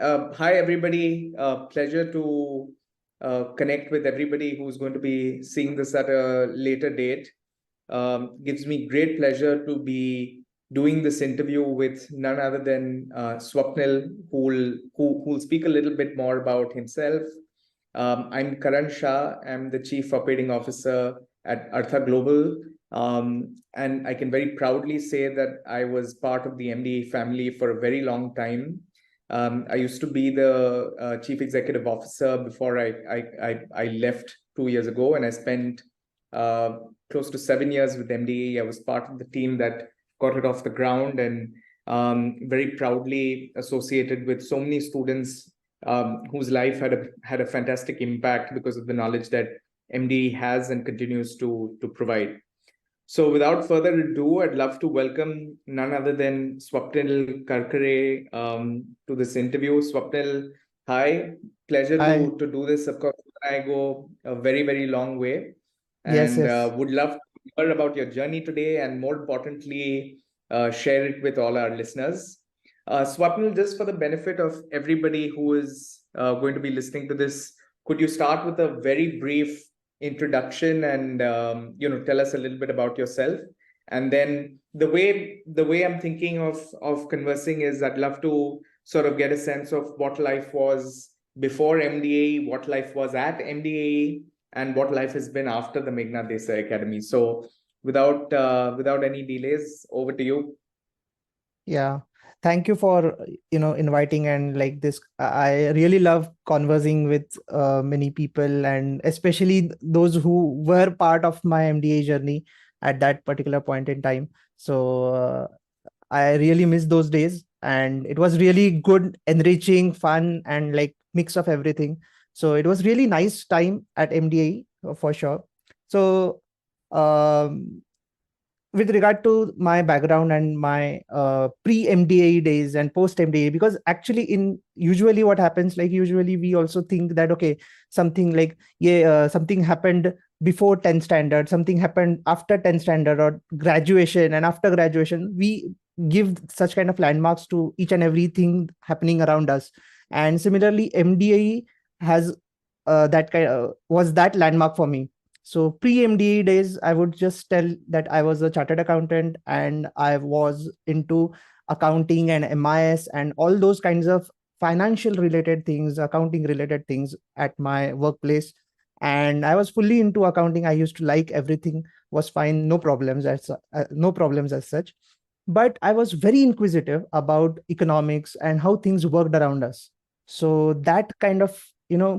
Hi everybody. Pleasure to connect with everybody who's going to be seeing this at a later date. Gives me great pleasure to be doing this interview with none other than Swapnil, who'll speak a little bit more about himself. I'm Karan Shah. I'm the Chief Operating Officer at Artha Global. And I can very proudly say that I was part of the MDAE family for a very long time. I used to be the chief executive officer before I left 2 years ago, and I spent close to 7 years with MDAE. I was part of the team that got it off the ground, and very proudly associated with so many students whose life had a fantastic impact because of the knowledge that MDAE has and continues to provide. So without further ado, I'd love to welcome none other than Swapnil Karkare to this interview. Swapnil, hi. Pleasure Hi. to do this. Of course, I go a very, very long way, Yes, and yes. would love to hear about your journey today, and more importantly, share it with all our listeners. Swapnil, just for the benefit of everybody who is going to be listening to this, could you start with a very brief introduction and tell us a little bit about yourself? And then the way I'm thinking of conversing is I'd love to sort of get a sense of what life was before MDAE, what life was at MDAE, and what life has been after the Meghnad Desai Academy. So without any delays, over to you. Yeah. Thank you for, inviting and like this. I really love conversing with many people, and especially those who were part of my MDA journey at that particular point in time. So I really miss those days, and it was really good, enriching, fun, and like mix of everything. So it was really nice time at MDA for sure. So um with regard to my background and my pre-MDA days and post-MDA, because actually in usually what happens, like usually we also think that, okay, something like, something happened before 10 standard, something happened after 10 standard or graduation. And after graduation, we give such kind of landmarks to each and everything happening around us. And similarly, MDA has that kind was that landmark for me. So pre-MDE days, I would just tell that I was a chartered accountant and I was into accounting and MIS and all those kinds of financial related things, accounting related things at my workplace. And I was fully into accounting. I used to like everything was fine, no problems as such. But I was very inquisitive about economics and how things worked around us. So that kind of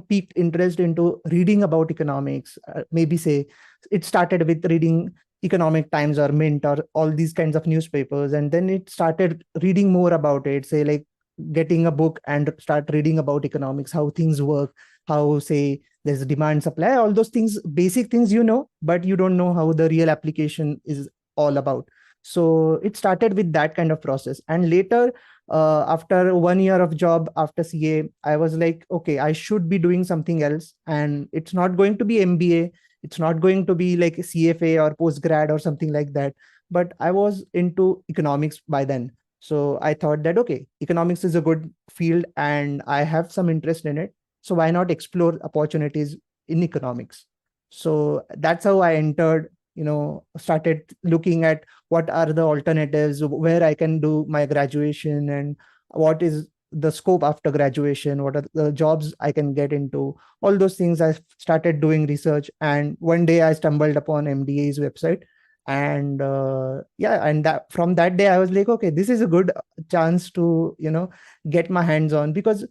piqued interest into reading about economics. Maybe say it started with reading Economic Times or Mint or all these kinds of newspapers, and then it started reading more about it. Say like getting a book and start reading about economics, how things work, how say there's demand supply, all those things, basic things, but you don't know how the real application is all about. So it started with that kind of process, and later after 1 year of job after CA, I was like, okay, I should be doing something else. And it's not going to be MBA. It's not going to be like CFA or postgrad or something like that. But I was into economics by then. So I thought that, okay, economics is a good field and I have some interest in it. So why not explore opportunities in economics? So that's how I entered, started looking at what are the alternatives, where I can do my graduation, and what is the scope after graduation, what are the jobs I can get into. All those things I started doing research, and one day I stumbled upon MDA's website. And and that from that day I was like, okay, this is a good chance to get my hands on, because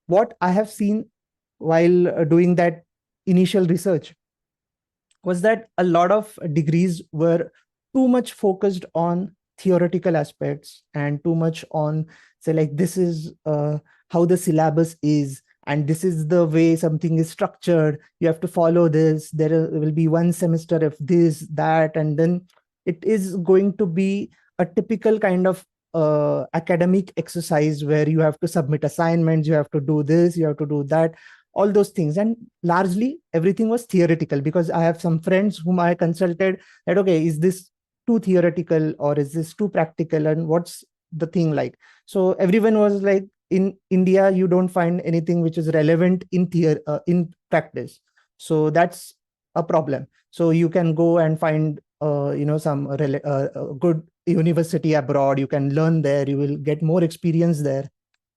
what I have seen while doing that initial research was that a lot of degrees were too much focused on theoretical aspects and too much on, say, like, this is how the syllabus is, and this is the way something is structured, you have to follow this, will be one semester of this, that, and then it is going to be a typical kind of academic exercise where you have to submit assignments, you have to do this, you have to do that, all those things. And largely everything was theoretical, because I have some friends whom I consulted that, okay, is this too theoretical or is this too practical, and what's the thing like? So everyone was like, in India, you don't find anything which is relevant in theory, in practice. So that's a problem. So you can go and find, some good university abroad. You can learn there. You will get more experience there.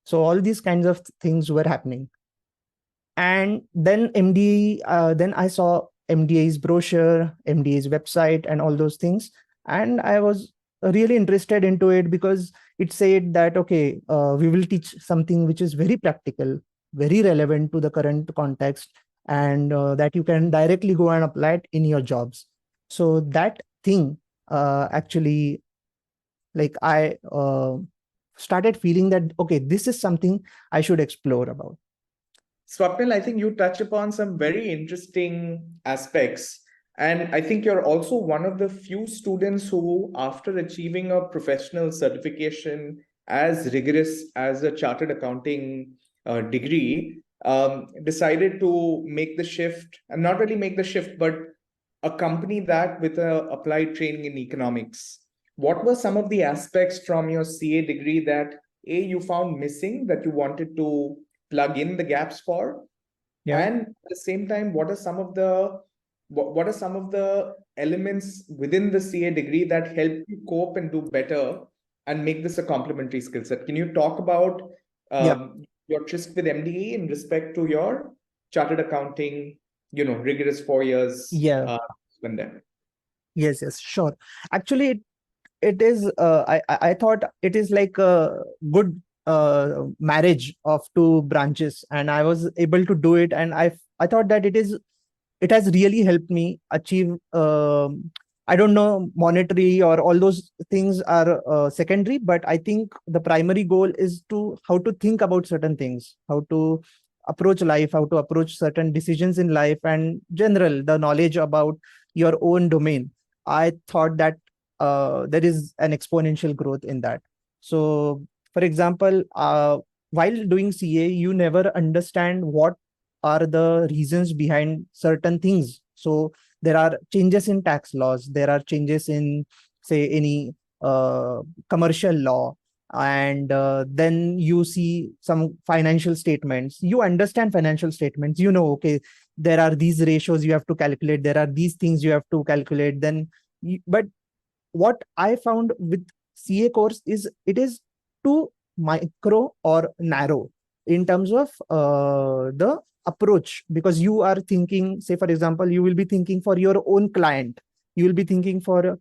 So all these kinds of things were happening. And then then I saw MDA's brochure, MDA's website, and all those things. And I was really interested into it because it said that, okay, we will teach something which is very practical, very relevant to the current context, and that you can directly go and apply it in your jobs. So that thing, actually, like I started feeling that, okay, this is something I should explore about. Swapnil, I think you touch upon some very interesting aspects. And I think you're also one of the few students who, after achieving a professional certification as rigorous as a chartered accounting degree, decided to make the shift, and not really make the shift, but accompany that with a applied training in economics. What were some of the aspects from your CA degree that A, you found missing, that you wanted to plug in the gaps for? Yeah. And at the same time, what are some of the elements within the CA degree that help you cope and do better and make this a complementary skill set? Can you talk about Yeah. your tryst with MDE in respect to your chartered accounting, rigorous 4 years Yeah. when there? Yes, sure. Actually, it is, I thought it is like a good marriage of two branches, and I was able to do it. And I thought that it has really helped me achieve, I don't know, monetary or all those things are secondary, but I think the primary goal is to how to think about certain things, how to approach life, how to approach certain decisions in life, and general the knowledge about your own domain. I thought that there is an exponential growth in that. So for example, while doing CA, you never understand what are the reasons behind certain things. So there are changes in tax laws, there are changes in, say, any commercial law, and then you see some financial statements. You understand financial statements, okay, there are these ratios you have to calculate, there are these things you have to calculate. Then but what I found with CA course is it is too micro or narrow in terms of the approach, because you are thinking, say for example, you will be thinking for your own client, you will be thinking for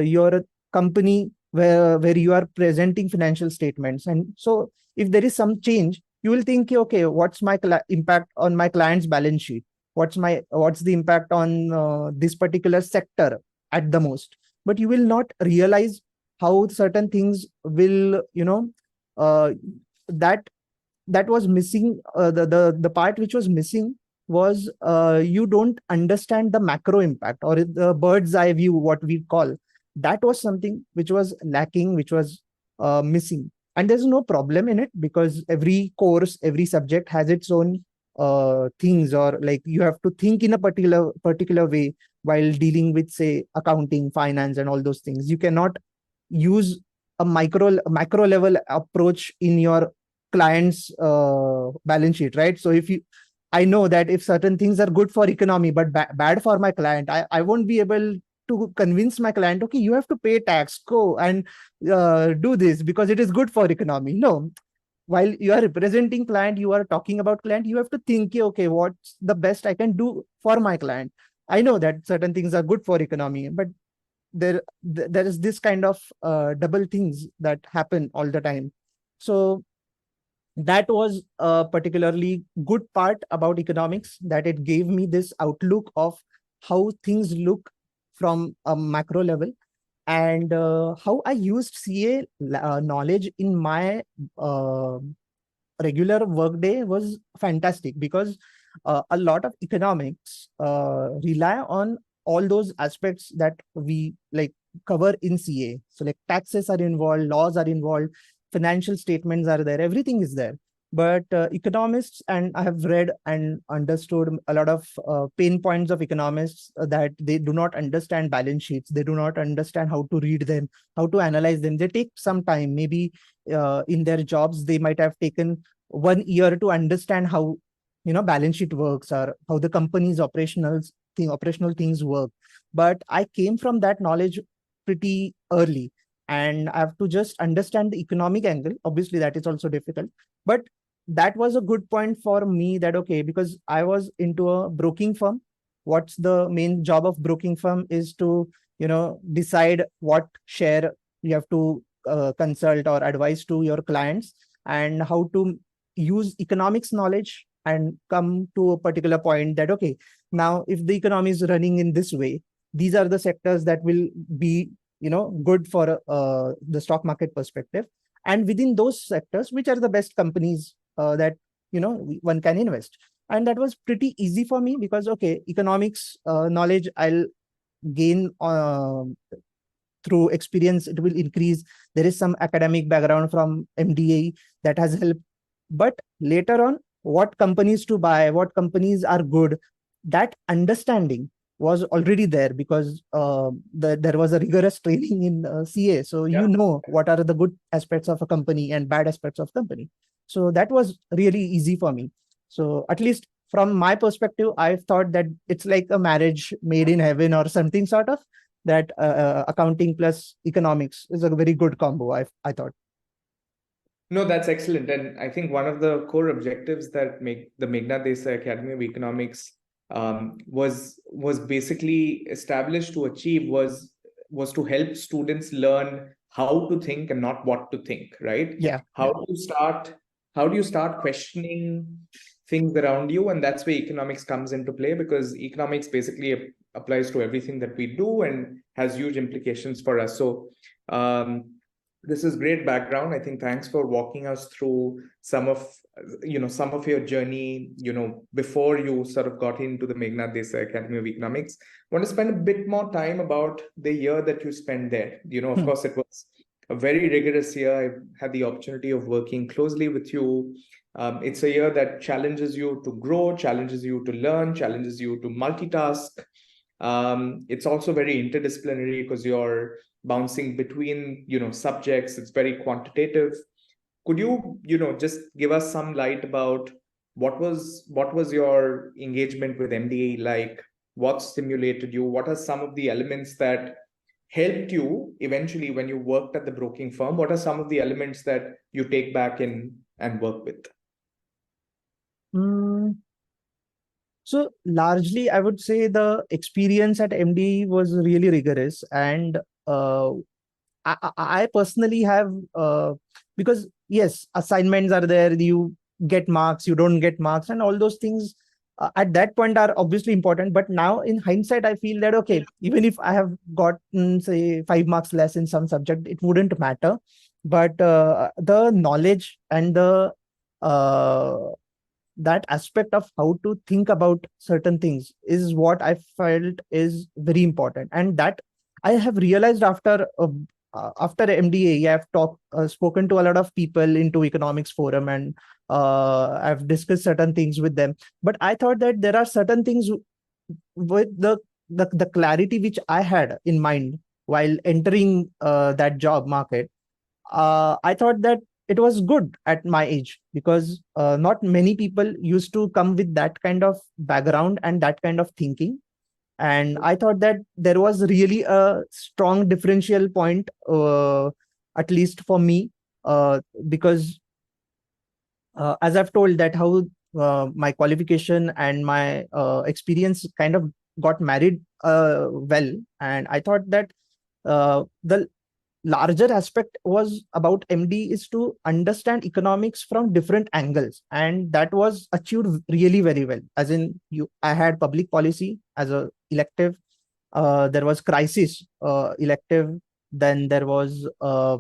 your company where you are presenting financial statements. And so if there is some change, you will think, okay, what's my impact on my client's balance sheet, what's the impact on this particular sector at the most. But you will not realize how certain things will, uh, that that was missing. The part which was missing was, you don't understand the macro impact or the bird's eye view, what we call. That was something which was lacking, which was missing. And there's no problem in it, because every course, every subject has its own things, or like you have to think in a particular way while dealing with, say, accounting, finance, and all those things. You cannot use a macro level approach in your client's balance sheet, right? So if you, I know that if certain things are good for economy but bad for my client, I won't be able to convince my client, okay, you have to pay tax, go and do this because it is good for economy. No, while you are representing client, you are talking about client, you have to think, okay, what's the best I can do for my client. I know that certain things are good for economy, but there is this kind of double things that happen all the time. So that was a particularly good part about economics, that it gave me this outlook of how things look from a macro level. And how I used CA knowledge in my uh, regular workday was fantastic, because a lot of economics rely on all those aspects that we like cover in CA. So like taxes are involved, laws are involved, financial statements are there, everything is there. But economists, and I have read and understood a lot of pain points of economists, that they do not understand balance sheets. They do not understand how to read them, how to analyze them. They take some time. Maybe in their jobs, they might have taken 1 year to understand how, balance sheet works, or how the company's operational things work. But I came from that knowledge pretty early, and I have to just understand the economic angle. Obviously, that is also difficult, but that was a good point for me, that okay, because I was into a broking firm. What's the main job of broking firm is to, decide what share you have to consult or advise to your clients, and how to use economics knowledge and come to a particular point that okay, now if the economy is running in this way, these are the sectors that will be, good for the stock market perspective, and within those sectors, which are the best companies that one can invest. And that was pretty easy for me, because okay, economics knowledge I'll gain through experience. It will increase. There is some academic background from MDAE that has helped. But later on, what companies to buy, what companies are good, that understanding was already there, because there was a rigorous training in CA. So Yeah. what are the good aspects of a company and bad aspects of company. So that was really easy for me. So at least from my perspective, I thought that it's like a marriage made in heaven or something sort of, that accounting plus economics is a very good combo, I thought. No, that's excellent. And I think one of the core objectives that make the Meghnad Desai Academy of Economics was basically established to achieve was to help students learn how to think and not what to think, right? Yeah. How do you start questioning things around you? And that's where economics comes into play, because economics basically applies to everything that we do and has huge implications for us. So this is great background. I think thanks for walking us through some of your journey, before you sort of got into the Meghnad Desai Academy of Economics. I want to spend a bit more time about the year that you spent there. Of course, it was a very rigorous year. I had the opportunity of working closely with you. It's a year that challenges you to grow, challenges you to learn, challenges you to multitask. It's also very interdisciplinary, because you're bouncing between subjects. It's very quantitative. Could you just give us some light about what was your engagement with MDA like? What stimulated you? What are some of the elements that helped you eventually when you worked at the broking firm? What are some of the elements that you take back in and work with? So largely, I would say the experience at MD was really rigorous, and I personally have, because yes, assignments are there. You get marks, you don't get marks, and all those things at that point are obviously important. But now, in hindsight, I feel that okay, even if I have gotten say 5 marks less in some subject, it wouldn't matter. But the knowledge and the that aspect of how to think about certain things is what I felt is very important, and that I have realized after MDA. I've spoken to a lot of people into economics forum, and I've discussed certain things with them. But I thought that there are certain things with the clarity which I had in mind while entering that job market. I thought that it was good at my age, because not many people used to come with that kind of background and that kind of thinking. And I thought that there was really a strong differential point, at least for me, because as I've told that how my qualification and my experience kind of got married well. And I thought that the larger aspect was about MD is to understand economics from different angles, and that was achieved really very well. As in, I had public policy as a elective. There was crisis elective. Then there was uh,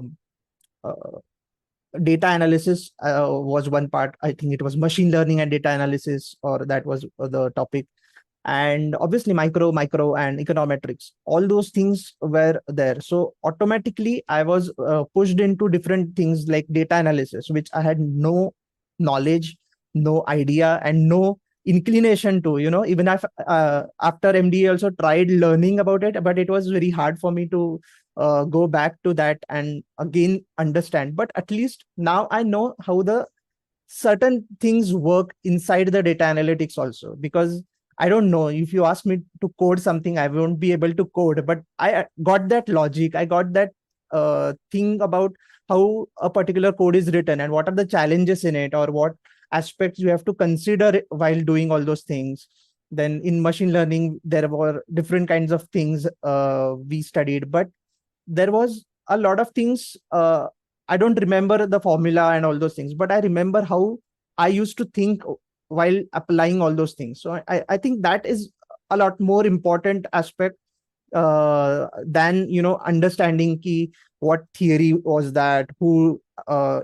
data analysis was one part. I think it was machine learning and data analysis, or that was the topic. And obviously micro and econometrics, all those things were there. So automatically I was pushed into different things like data analysis, which I had no knowledge, no idea, and no inclination to, even if after MDA also tried learning about it, but it was very hard for me to go back to that and again understand. But at least now I know how the certain things work inside the data analytics also, because I don't know, if you ask me to code something, I won't be able to code, but I got that logic, I got that thing about how a particular code is written and what are the challenges in it, or what aspects you have to consider while doing all those things. Then in machine learning there were different kinds of things we studied, but there was a lot of things. I don't remember the formula and all those things, but I remember how I used to think while applying all those things. So I think that is a lot more important aspect than understanding key what theory was that, who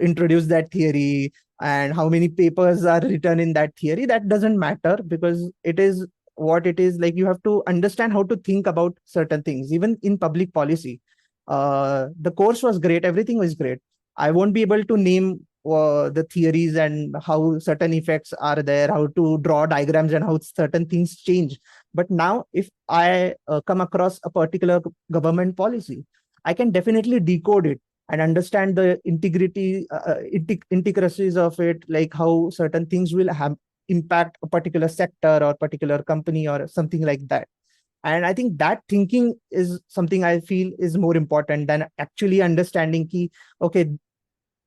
introduced that theory, and how many papers are written in that theory. That doesn't matter, because it is what it is. Like, you have to understand how to think about certain things, even in public policy. The course was great, everything was great. I won't be able to name the theories and how certain effects are there, how to draw diagrams and how certain things change. But now if I come across a particular government policy, I can definitely decode it and understand the intricacies of it, like how certain things will have impact a particular sector or particular company or something like that. And I think that thinking is something I feel is more important than actually understanding key, okay,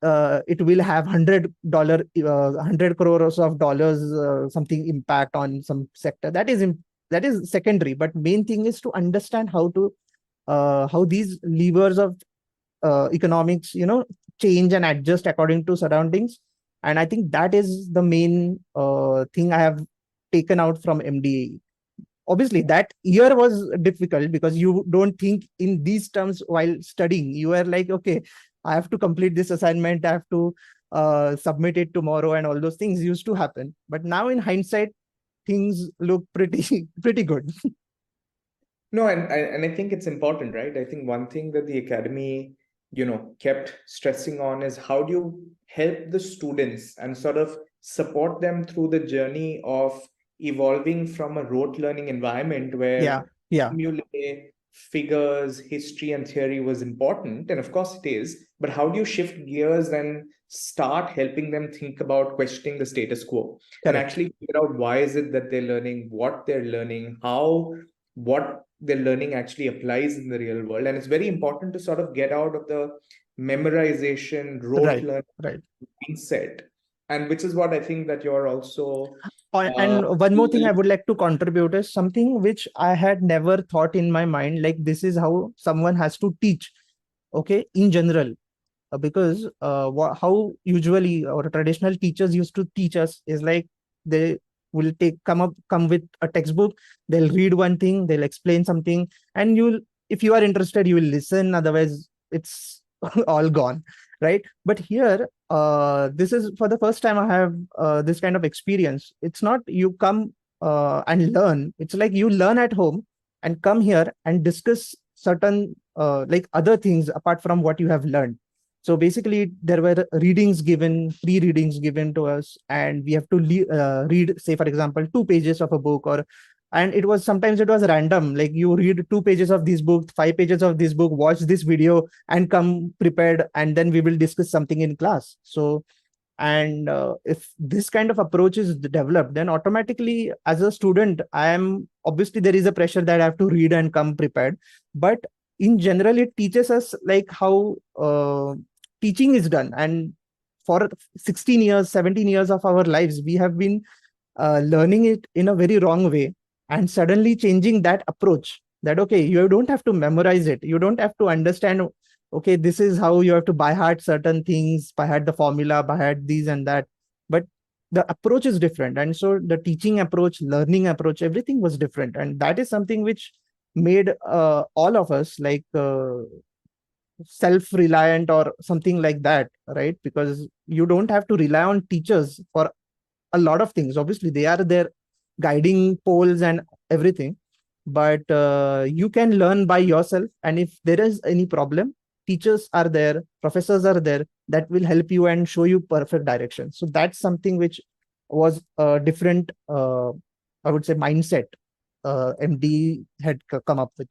it will have $100 100 crores of dollars something impact on some sector. That is secondary, but main thing is to understand how these levers of economics change and adjust according to surroundings. And I think that is the main thing I have taken out from MDAE. Obviously that year was difficult because you don't think in these terms while studying. You are like, okay, I have to complete this assignment, I have to submit it tomorrow, and all those things used to happen. But now in hindsight, things look pretty pretty good. No, and I think it's important, right? I think one thing that the academy, kept stressing on is how do you help the students and sort of support them through the journey of evolving from a rote learning environment Yeah, where yeah, formulae, figures, history, and theory was important, and of course it is. But how do you shift gears and start helping them think about questioning the status quo and correct. actually figure out why is it that they're learning, what they're learning, how what their learning actually applies in the real world. And it's very important to sort of get out of the memorization, rote Right, learning right. mindset. And which is what I think that you're also And one more thing I doing. would like to contribute is something which I had never thought in my mind. Like, this is how someone has to teach, okay, in general. Because how usually our traditional teachers used to teach us is like, they will come with a textbook, they'll read one thing, they'll explain something, and you'll, if you are interested, you will listen, otherwise it's all gone, right? But here, this is for the first time I have this kind of experience. It's not you come and learn, it's like you learn at home and come here and discuss certain like other things apart from what you have learned. So basically, there were readings given, free readings given to us, and we have to read, say, for example, 2 pages of a book, or and it was sometimes it was random. Like, you read 2 pages of this book, 5 pages of this book, watch this video, and come prepared, and then we will discuss something in class. So, and if this kind of approach is developed, then automatically, as a student, I am obviously there is a pressure that I have to read and come prepared. But in general, it teaches us like how teaching is done. And for 16 years, 17 years of our lives, we have been learning it in a very wrong way, and suddenly changing that approach, that okay, you don't have to memorize it, you don't have to understand, okay, this is how you have to by heart certain things, by heart the formula, by heart these and that. But the approach is different, and so the teaching approach, learning approach, everything was different, and that is something which made all of us like self-reliant or something like that, right? Because you don't have to rely on teachers for a lot of things. Obviously they are their guiding poles and everything, but you can learn by yourself, and if there is any problem, teachers are there, professors are there that will help you and show you perfect direction. So that's something which was a different, I would say, mindset MD had come up with.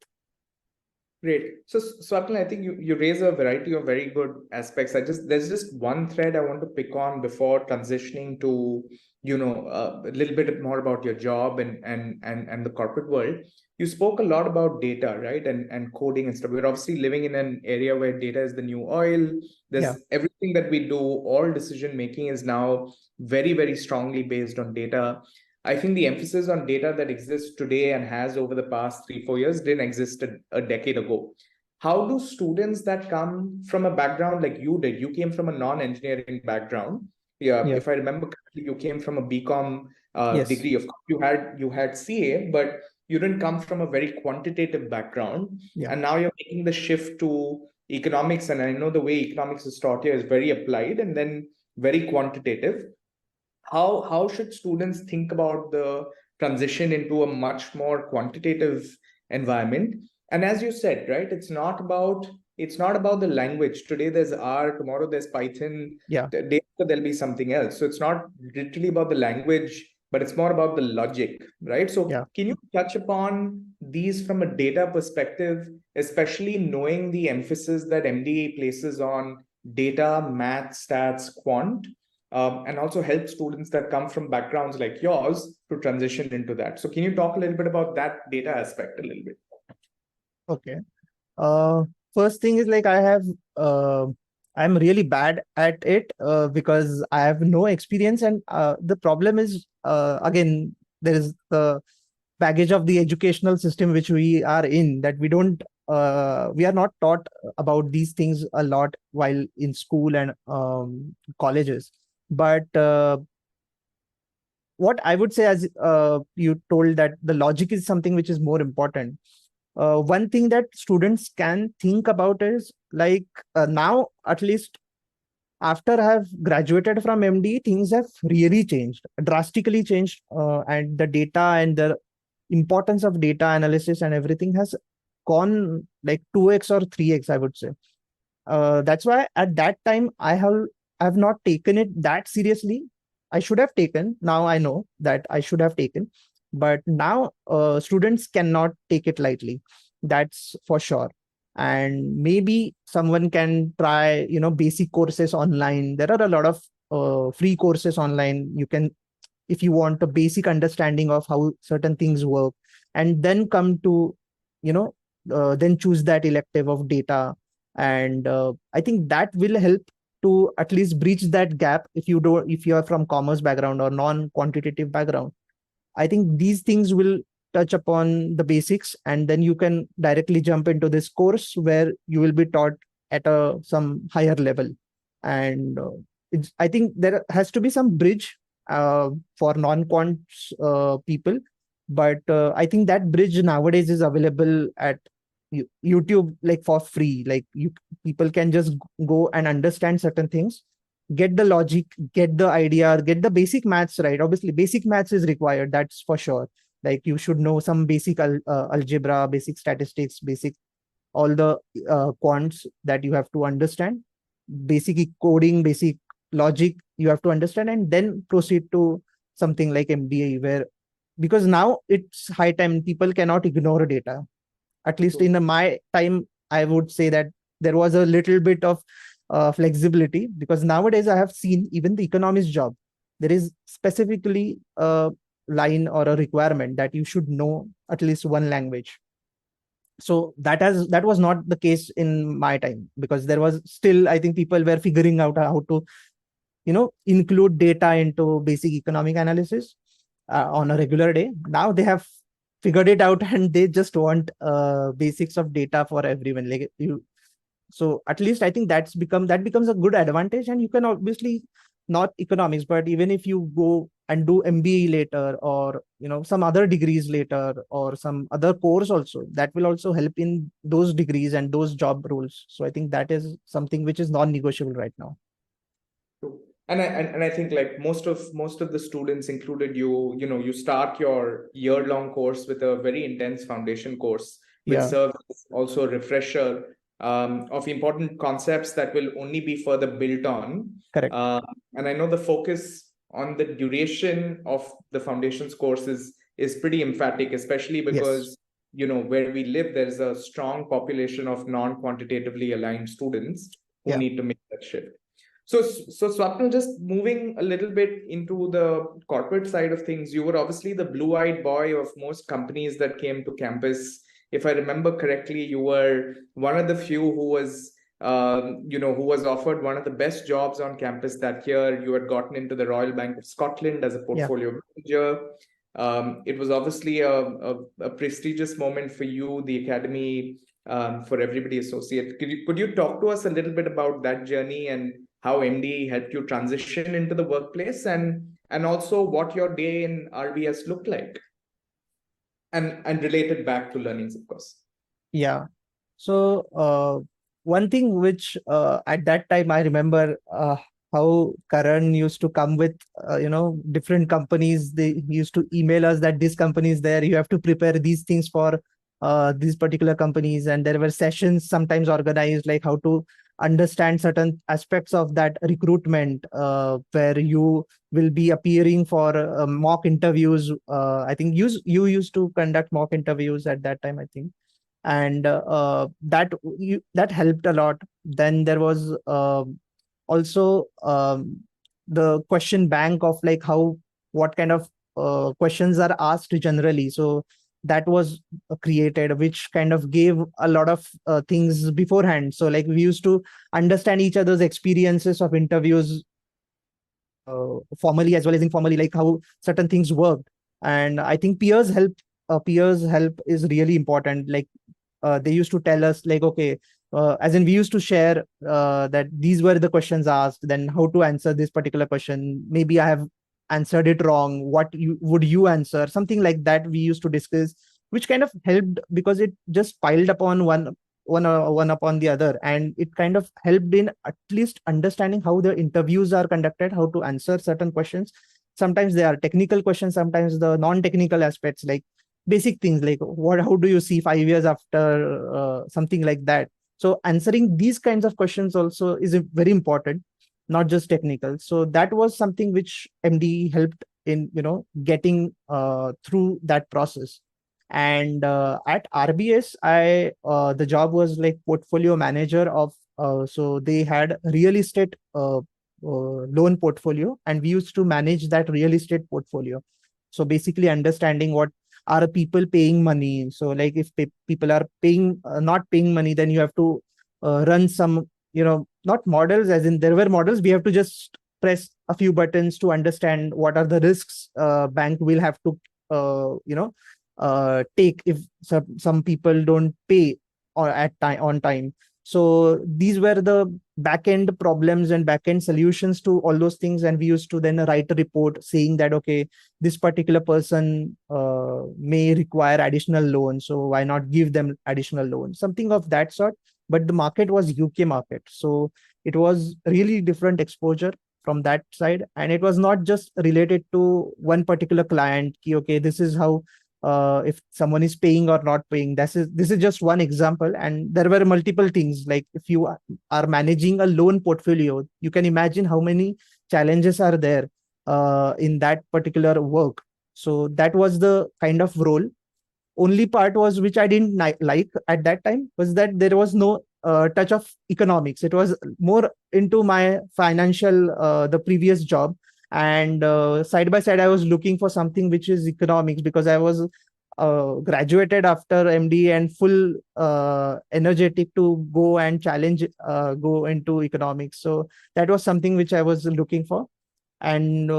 Great. So, Swapnil, I think you raise a variety of very good aspects. There's just one thread I want to pick on before transitioning to, a little bit more about your job and the corporate world. You spoke a lot about data, right? And coding and stuff. We're obviously living in an area where data is the new oil. Yeah. There's everything that we do, all decision making is now very, very strongly based on data. I think the emphasis on data that exists today and has over the past 3-4 years didn't exist a decade ago. How do students that come from a background like you did, you came from a non-engineering background. Yeah, Yeah. if I remember correctly, you came from a BCom Yes. degree. Of course, you had CA, but you didn't come from a very quantitative background. Yeah. And now you're making the shift to economics. And I know the way economics is taught here is very applied and then very quantitative. How should students think about the transition into a much more quantitative environment? And as you said, right, it's not about the language. Today there's R, tomorrow there's Python, Yeah. the day after there'll be something else. So it's not literally about the language, but it's more about the logic, right? So Yeah. can you touch upon these from a data perspective, especially knowing the emphasis that MDA places on data, math, stats, quant, and also help students that come from backgrounds like yours to transition into that. So can you talk a little bit about that data aspect a little bit? Okay. Uh, First thing is, like, I'm really bad at it because I have no experience, and the problem is, again, there is the baggage of the educational system which we are in, that we are not taught about these things a lot while in school and colleges. But what I would say, as you told, that the logic is something which is more important. One thing that students can think about is, like, now, at least after I have graduated from MD, things have really changed, drastically changed, and the data and the importance of data analysis and everything has gone like 2x or 3x, I would say. That's why at that time I have not taken it that seriously. I should have taken. Now I know that I should have taken, but now students cannot take it lightly. That's for sure. And maybe someone can try, basic courses online. There are a lot of free courses online. You can, if you want a basic understanding of how certain things work, and then come to, then choose that elective of data. And I think that will help to at least bridge that gap. If you are from commerce background or non quantitative background, I think these things will touch upon the basics, and then you can directly jump into this course where you will be taught at a some higher level. And I think there has to be some bridge for non-quants people, but I think that bridge nowadays is available at YouTube, like, for free. Like, people can just go and understand certain things, get the logic, get the idea, get the basic maths right. Obviously, basic maths is required, that's for sure. Like, you should know some basic algebra, basic statistics, basic all the quants that you have to understand, basic coding, basic logic you have to understand, and then proceed to something like MBA, where, because now it's high time, people cannot ignore data. At least in my time, I would say that there was a little bit of flexibility, because nowadays I have seen even the economist job, there is specifically a line or a requirement that you should know at least one language. So that was not the case in my time, because there was still, I think, people were figuring out how to include data into basic economic analysis on a regular day. Now they have figured it out and they just want basics of data for everyone, like you. So at least I think that becomes a good advantage. And you can obviously, not economics, but even if you go and do MBA later, or some other degrees later, or some other course also, that will also help in those degrees and those job roles. So I think that is something which is non-negotiable right now. True. And I think, like, most of the students, included you, you start your year-long course with a very intense foundation course, which Yeah. serves as also a refresher of important concepts that will only be further built on. Correct. And I know the focus on the duration of the foundations course is pretty emphatic, especially because where we live, there's a strong population of non-quantitatively aligned students who need to make that shift. So Swapnil, just moving a little bit into the corporate side of things, you were obviously the blue-eyed boy of most companies that came to campus. If I remember correctly, you were one of the few who was who was offered one of the best jobs on campus that year. You had gotten into the Royal Bank of Scotland as a portfolio manager. It was obviously a prestigious moment for you, the academy, for everybody associated. Could you talk to us a little bit about that journey and how MDAE helped you transition into the workplace, and also what your day in RBS looked like, and related back to learnings, of course. Yeah. So one thing which at that time I remember how Karan used to come with different companies. They used to email us that this company is there. You have to prepare these things for these particular companies, and there were sessions sometimes organized like how to understand certain aspects of that recruitment, where you will be appearing for mock interviews. I think you used to conduct mock interviews at that time, I think, and that helped a lot. Then there was also the question bank of like how what kind of questions are asked generally. So that was created, which kind of gave a lot of things beforehand. So like we used to understand each other's experiences of interviews, formally as well as informally, like how certain things worked. And I think peers help is really important. Like they used to tell us like, okay, as in we used to share that these were the questions asked, then how to answer this particular question. Maybe I have answered it wrong. What would you answer? Something like that we used to discuss, which kind of helped because it just piled upon one upon the other, and it kind of helped in at least understanding how the interviews are conducted, how to answer certain questions. Sometimes they are technical questions, sometimes the non-technical aspects, like basic things like how do you see 5 years after, something like that. So answering these kinds of questions also is very important, not just technical. So that was something which MD helped in getting through that process. And at RBS, I the job was like portfolio manager of, so they had real estate loan portfolio, and we used to manage that real estate portfolio. So basically understanding what are people paying money. So like if people are paying not paying money, then you have to run some, not models, as in there were models. We have to just press a few buttons to understand what are the risks bank will have to take if some people don't pay or at time on time. So these were the back-end problems and back-end solutions to all those things. And we used to then write a report saying that, okay, this particular person may require additional loan, so why not give them additional loan, something of that sort. But the market was UK market, so it was really different exposure from that side. And it was not just related to one particular client, okay, this is how if someone is paying or not paying. This is just one example, and there were multiple things. Like if you are managing a loan portfolio, you can imagine how many challenges are there in that particular work. So that was the kind of role. Only part was which I didn't like at that time was that there was no touch of economics. It was more into my financial, the previous job. And side by side, I was looking for something which is economics, because I was graduated after MD and full energetic to go and challenge, go into economics. So that was something which I was looking for. And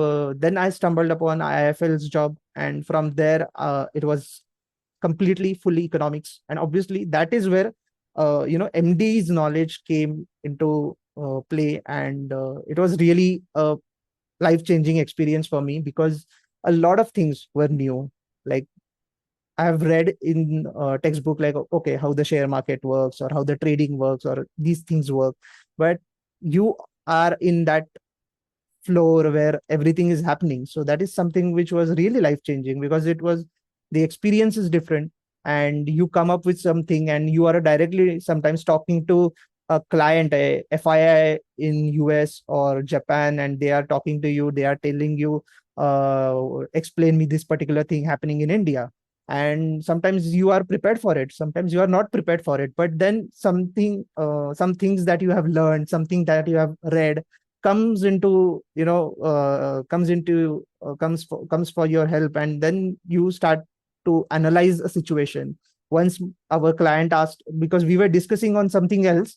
then I stumbled upon IIFL's job, and from there it was completely fully economics. And obviously that is where MD's knowledge came into play. And it was really a life-changing experience for me, because a lot of things were new. Like I have read in textbook, like, okay, how the share market works or how the trading works or these things work. But you are in that floor where everything is happening. So that is something which was really life changing, because it was, the experience is different. and you come up with something, and you are directly sometimes talking to a client, a FII in US or Japan, and they are talking to you, they are telling you, explain me this particular thing happening in India. And sometimes you are prepared for it, sometimes you are not prepared for it, but then some things that you have learned, something that you have read comes into, comes for your help, and then you start to analyze a situation. Once our client asked, because we were discussing on something else,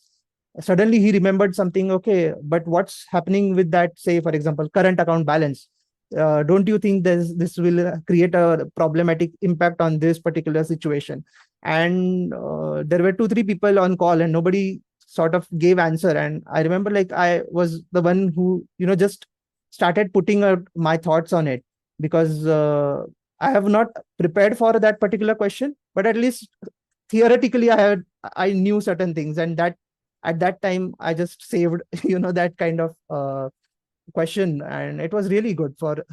suddenly he remembered something. Okay, but what's happening with that, say for example, current account balance? Don't you think this will create a problematic impact on this particular situation? And there were 2 3 people on call, and nobody sort of gave answer. And I remember, like, I was the one who, just started putting out my thoughts on it, because I have not prepared for that particular question, but at least theoretically I knew certain things, and that at that time I just saved that kind of question. And it was really good for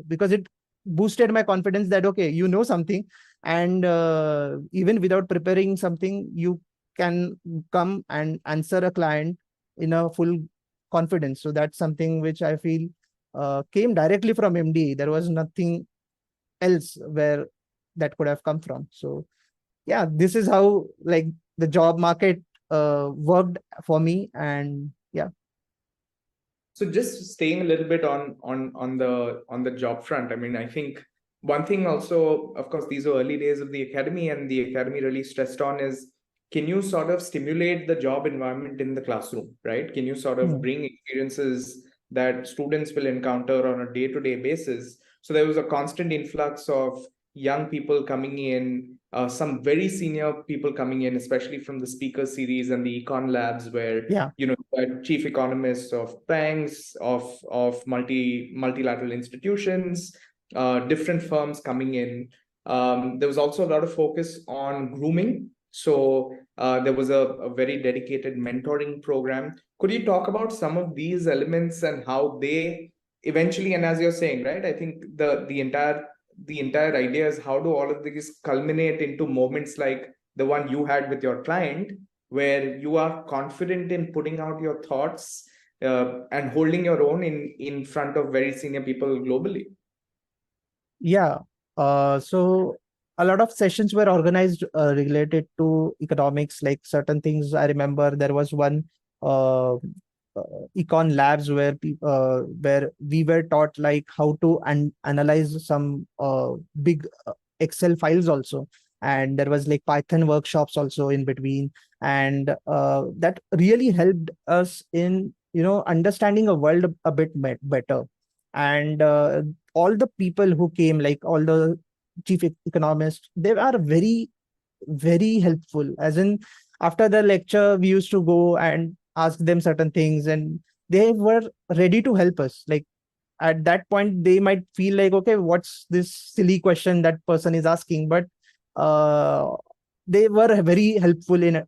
because it boosted my confidence that, okay, something, and even without preparing something, you can come and answer a client in a full confidence. So that's something which I feel came directly from MDA. There was nothing else where that could have come from. So yeah, this is how, like, the job market worked for me. And yeah. So just staying a little bit on the job front, I mean, I think one thing also, of course, these are early days of the academy, and the academy really stressed on is, can you sort of stimulate the job environment in the classroom, right? Can you sort of bring experiences that students will encounter on a day-to-day basis? So there was a constant influx of young people coming in, some very senior people coming in, especially from the speaker series and the econ labs, where Yeah. chief economists of banks, of multilateral institutions, different firms coming in. There was also a lot of focus on grooming. So there was a very dedicated mentoring program. Could you talk about some of these elements and how they eventually, and as you're saying, right, I think the entire idea is, how do all of these culminate into moments like the one you had with your client, where you are confident in putting out your thoughts and holding your own in front of very senior people globally. Yeah. So a lot of sessions were organized related to economics, like certain things. I remember there was one uh, econ labs where we were taught, like, how to analyze some big Excel files also. And there was like Python workshops also in between. And that really helped us in, understanding a world a bit better. And all the people who came, like all the chief economists, they are very, very helpful. As in, after the lecture, we used to go and ask them certain things, and they were ready to help us. Like, at that point, they might feel like, okay, what's this silly question that person is asking? But uh, they were very helpful in,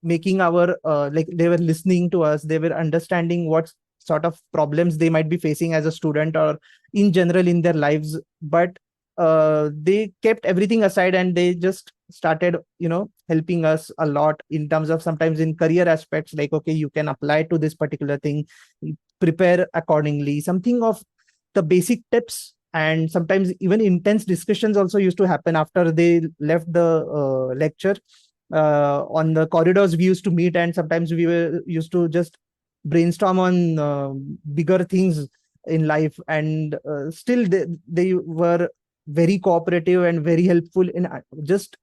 making our like, they were listening to us, they were understanding what sort of problems they might be facing as a student or in general in their lives. But they kept everything aside, and they just started, helping us a lot in terms of sometimes in career aspects, like, okay, you can apply to this particular thing, prepare accordingly, something of the basic tips. And sometimes even intense discussions also used to happen after they left the lecture. On the corridors we used to meet, and sometimes we were used to just brainstorm on bigger things in life. And still they were very cooperative and very helpful in just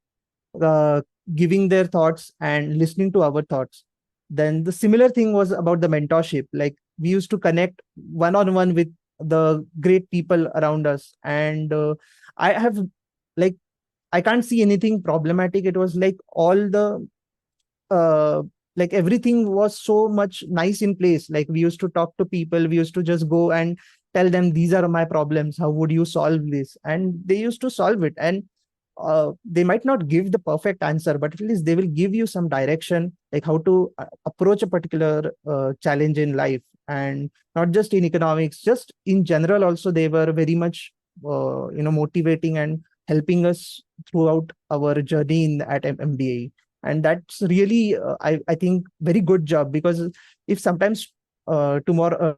uh, giving their thoughts and listening to our thoughts. Then the similar thing was about the mentorship. Like, we used to connect one on one with the great people around us. And I have, like, I can't see anything problematic. It was like all the uh, like, everything was so much nice in place. Like, we used to talk to people, we used to just go and tell them, these are my problems, how would you solve this? And they used to solve it. And they might not give the perfect answer, but at least they will give you some direction, like how to approach a particular challenge in life. And not just in economics, just in general also, they were very much motivating and helping us throughout our journey at MDAE. And that's really, I think, very good job, because if sometimes tomorrow,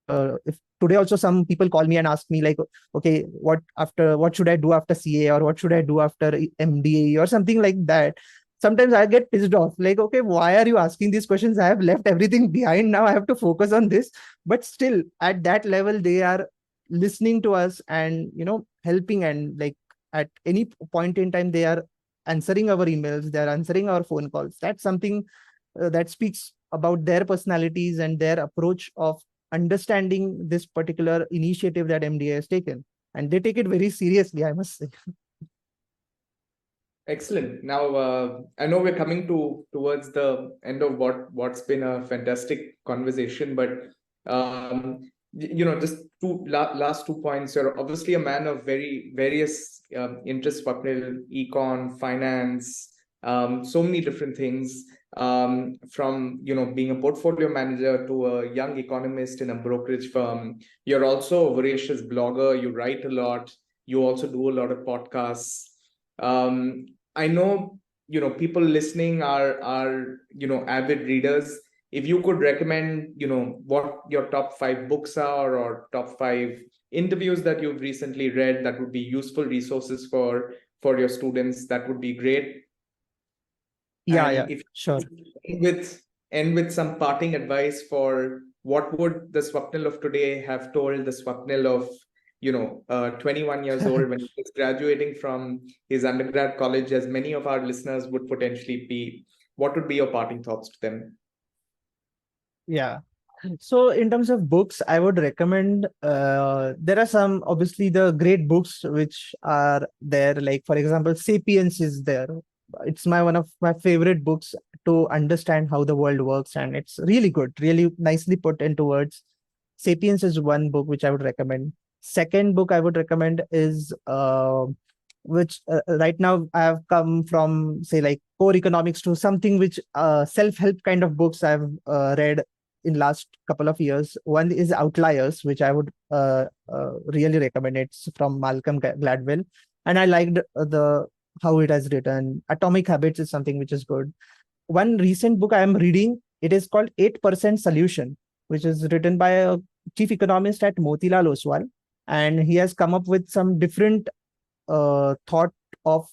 if today also some people call me and ask me like, okay, what should I do after CA, or what should I do after MDAE or something like that. Sometimes I get pissed off, like, okay, why are you asking these questions? I have left everything behind. Now I have to focus on this. But still, at that level, they are listening to us and, helping. And like, at any point in time, they are answering our emails, they are answering our phone calls. That's something that speaks about their personalities and their approach of understanding this particular initiative that MDA has taken. And they take it very seriously, I must say. Excellent. Now, I know we're coming towards the end of what's been a fantastic conversation, but just last 2 points. You're obviously a man of very various interests, Swapnil, econ, finance, so many different things. From being a portfolio manager to a young economist in a brokerage firm. You're also a voracious blogger. You write a lot. You also do a lot of podcasts. I know people listening are avid readers. If you could recommend what your top 5 books are, or top 5 interviews that you've recently read that would be useful resources for your students, that would be great. Yeah, And if sure. end with some parting advice for what would the Swapnil of today have told the Swapnil of 21 years old when he was graduating from his undergrad college, as many of our listeners would potentially be, what would be your parting thoughts to them? Yeah. So in terms of books, I would recommend, there are some, obviously, the great books which are there. Like, for example, Sapiens is there. It's one of my favorite books to understand how the world works. And it's really good, really nicely put into words. Sapiens is one book which I would recommend. Second book I would recommend is, which right now I have come from, say, like core economics to something which self-help kind of books I've read in last couple of years. One is Outliers, which I would really recommend. It's from Malcolm Gladwell, and I liked the how it has written. Atomic Habits is something which is good. One recent book I am reading, it is called 8% Solution, which is written by a chief economist at Motilal Oswal, and he has come up with some different thought of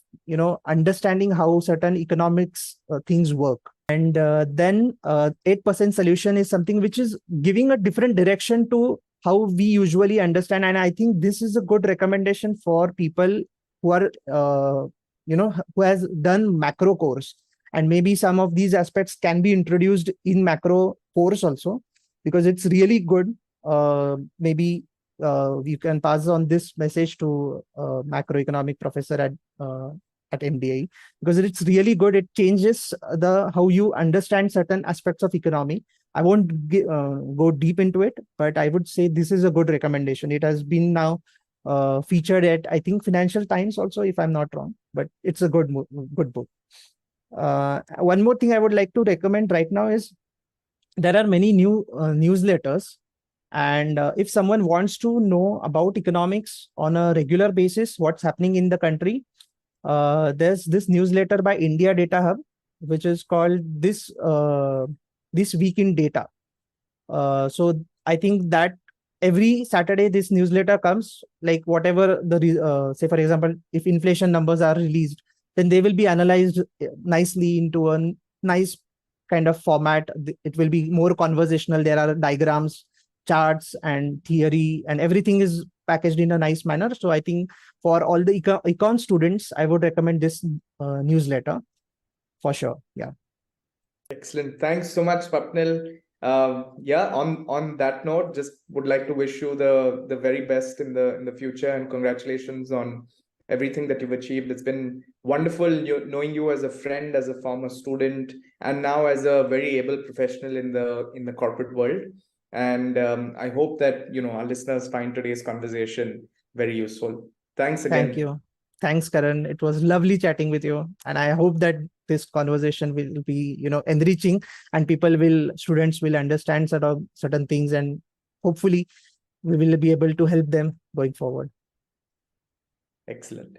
understanding how certain economics things work. And then 8% Solution is something which is giving a different direction to how we usually understand. And I think this is a good recommendation for people who are who has done macro course, and maybe some of these aspects can be introduced in macro course also, because it's really good. Maybe you can pass on this message to macroeconomic professor at MDAE, because it's really good. It changes the how you understand certain aspects of economy. I won't go deep into it, but I would say this is a good recommendation. It has been now featured at, I think, Financial Times also, if I'm not wrong. But it's a good book. One more thing I would like to recommend right now is, there are many new newsletters. And if someone wants to know about economics on a regular basis, what's happening in the country, there's this newsletter by India Data Hub, which is called This Week in Data. So I think that every Saturday this newsletter comes, like whatever say, for example, if inflation numbers are released, then they will be analyzed nicely into a nice kind of format. It will be more conversational. There are diagrams, charts, and theory, and everything is packaged in a nice manner. So I think for all the econ students, I would recommend this newsletter for sure. Yeah. Excellent. Thanks so much, Swapnil. On that note, just would like to wish you the very best in the future, and congratulations on everything that you've achieved. It's been wonderful knowing you as a friend, as a former student, and now as a very able professional in the corporate world. And I hope that our listeners find today's conversation very useful. Thanks Thank again. you. Thanks, Karan. It was lovely chatting with you. And I hope that this conversation will be, enriching, and students will understand certain things, and hopefully we will be able to help them going forward. Excellent.